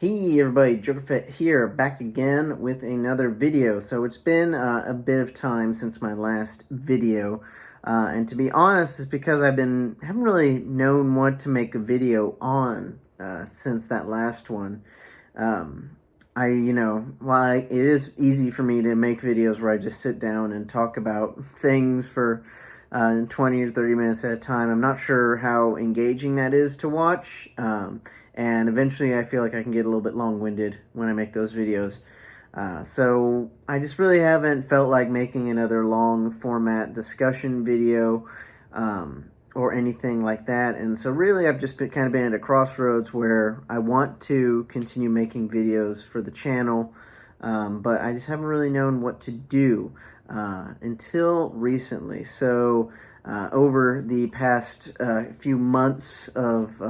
Hey everybody, JokerFett here, back again with another video. So it's been a bit of time since my last video, and to be honest, it's because haven't really known what to make a video on since that last one. Um, while it is easy for me to make videos where I just sit down and talk about things for 20 or 30 minutes at a time, I'm not sure how engaging that is to watch. And eventually I feel like I can get a little bit long-winded when I make those videos. So I just really haven't felt like making another long format discussion video or anything like that. And so really I've just kind of been at a crossroads where I want to continue making videos for the channel, but I just haven't really known what to do until recently. So over the past few months of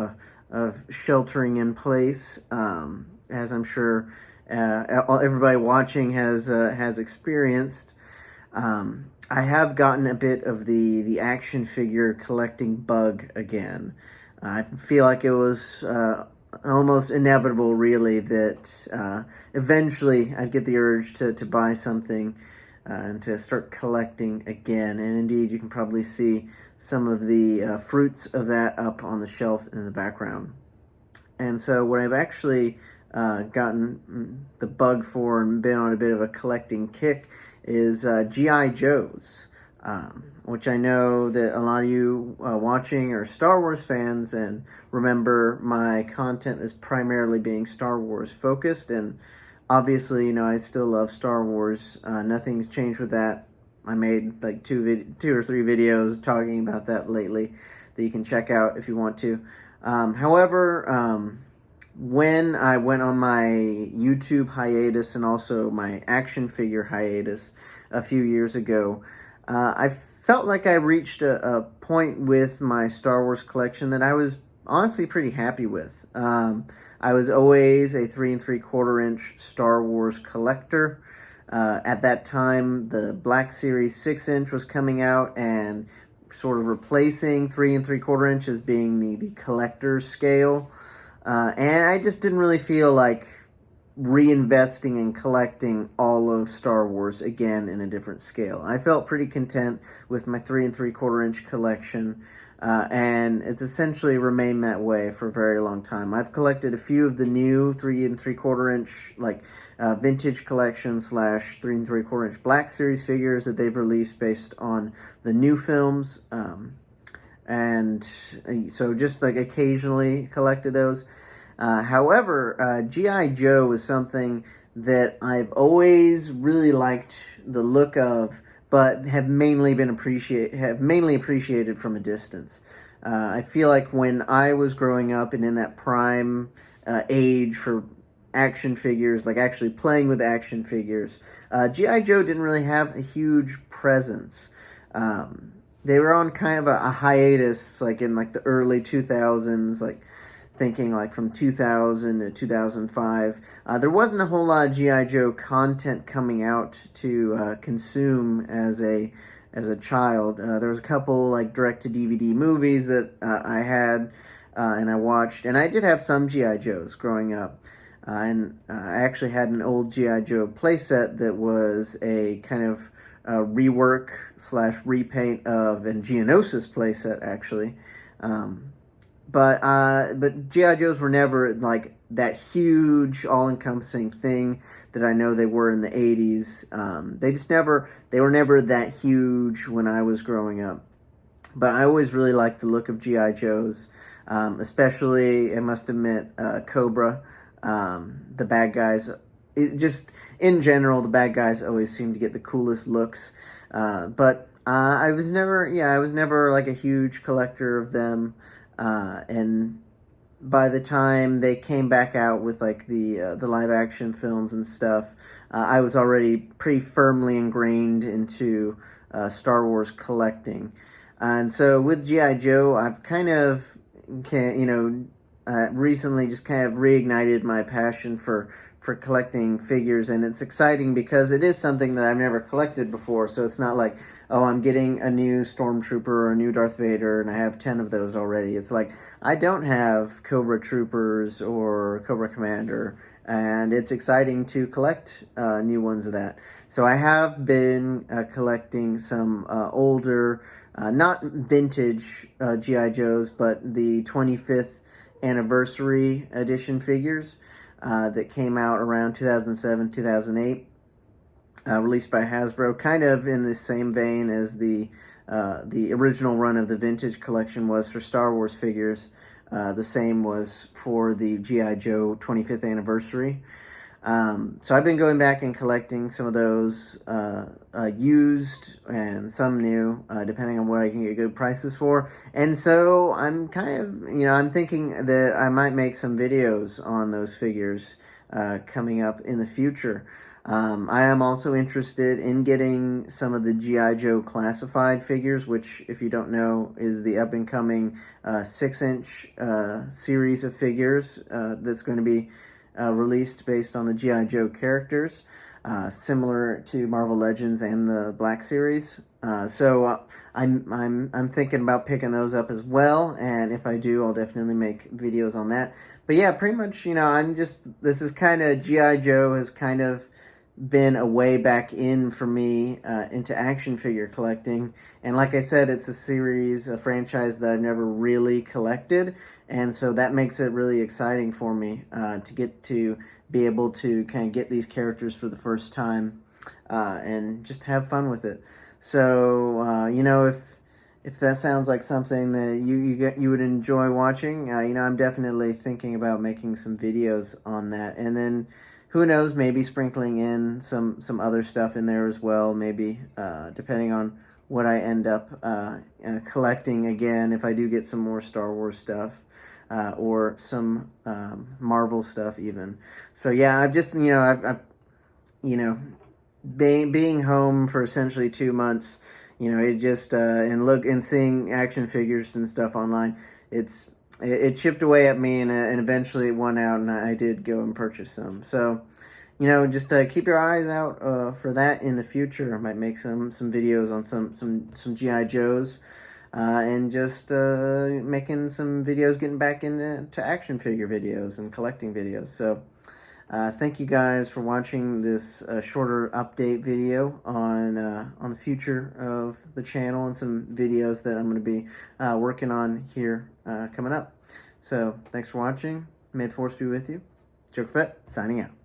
sheltering in place, as I'm sure everybody watching has experienced. I have gotten a bit of the action figure collecting bug again. I feel like it was almost inevitable, really, that eventually I'd get the urge to buy something and to start collecting again. And indeed, you can probably see some of the fruits of that up on the shelf in the background. And so what I've actually gotten the bug for and been on a bit of a collecting kick is G.I. Joes, which I know that a lot of you watching are Star Wars fans and remember my content as primarily being Star Wars focused. And obviously, I still love Star Wars. Nothing's changed with that. I made like two or three videos talking about that lately that you can check out if you want to. However, when I went on my YouTube hiatus and also my action figure hiatus a few years ago, I felt like I reached a point with my Star Wars collection that I was honestly pretty happy with. I was always a 3 3/4 inch Star Wars collector. At that time, the Black Series 6-inch was coming out and sort of replacing 3 3/4 inches being the collector's scale. And I just didn't really feel like reinvesting and collecting all of Star Wars again in a different scale. I felt pretty content with my 3 3/4 inch collection, and it's essentially remained that way for a very long time. I've collected a few of the new 3 3/4 inch, like vintage collection / 3 3/4 inch Black Series figures that they've released based on the new films. And so just like occasionally collected those. However, G.I. Joe is something that I've always really liked the look of, but have mainly appreciated from a distance. I feel like when I was growing up and in that prime age for action figures, like actually playing with action figures, G.I. Joe didn't really have a huge presence. They were on kind of a hiatus, like in like the early 2000s, like thinking like from 2000 to 2005. There wasn't a whole lot of G.I. Joe content coming out to consume as a child. There was a couple like direct-to-DVD movies that I had and I watched, and I did have some G.I. Joes growing up. And I actually had an old G.I. Joe playset that was a kind of rework / repaint of a Geonosis playset, actually. But G.I. Joes were never like that huge, all-encompassing thing that I know they were in the 80s. They were never that huge when I was growing up. But I always really liked the look of G.I. Joes, especially, I must admit, Cobra. The bad guys, just in general, the bad guys always seem to get the coolest looks. But I was never like a huge collector of them. And by the time they came back out with like the live action films and stuff, I was already pretty firmly ingrained into Star Wars collecting. And so with G.I. Joe, I've kind of recently just kind of reignited my passion for collecting figures, and it's exciting because it is something that I've never collected before. So it's not like, oh, I'm getting a new Stormtrooper or a new Darth Vader and I have 10 of those already. It's like, I don't have Cobra Troopers or Cobra Commander, and it's exciting to collect new ones of that. So I have been collecting some older, not vintage G.I. Joes, but the 25th anniversary edition figures that came out around 2007, 2008, released by Hasbro, kind of in the same vein as the original run of the vintage collection was for Star Wars figures. The same was for the G.I. Joe 25th anniversary. So I've been going back and collecting some of those used and some new, depending on what I can get good prices for. And so I'm kind of, I'm thinking that I might make some videos on those figures coming up in the future. I am also interested in getting some of the G.I. Joe classified figures, which, if you don't know, is the up-and-coming 6-inch series of figures that's going to be released based on the G.I. Joe characters, similar to Marvel Legends and the Black Series. So I'm thinking about picking those up as well, and if I do, I'll definitely make videos on that. But yeah, pretty much, this is kind of, G.I. Joe has kind of been a way back in for me into action figure collecting. And like I said, it's a franchise that I've never really collected, and so that makes it really exciting for me to get to be able to kind of get these characters for the first time and just have fun with it. So if that sounds like something that you would enjoy watching, I'm definitely thinking about making some videos on that. And then who knows, maybe sprinkling in some other stuff in there as well, maybe depending on what I end up collecting again, if I do get some more Star Wars stuff or some Marvel stuff even. So yeah, I've just, being home for essentially 2 months, it just and seeing action figures and stuff online, it chipped away at me, and eventually it won out, and I did go and purchase some. So just keep your eyes out for that in the future. I might make some videos on some G.I. Joes, and just making some videos, getting back into action figure videos and collecting videos. So thank you guys for watching this shorter update video on the future of the channel and some videos that I'm going to be working on here coming up. So thanks for watching. May the Force be with you. Joker Fett, signing out.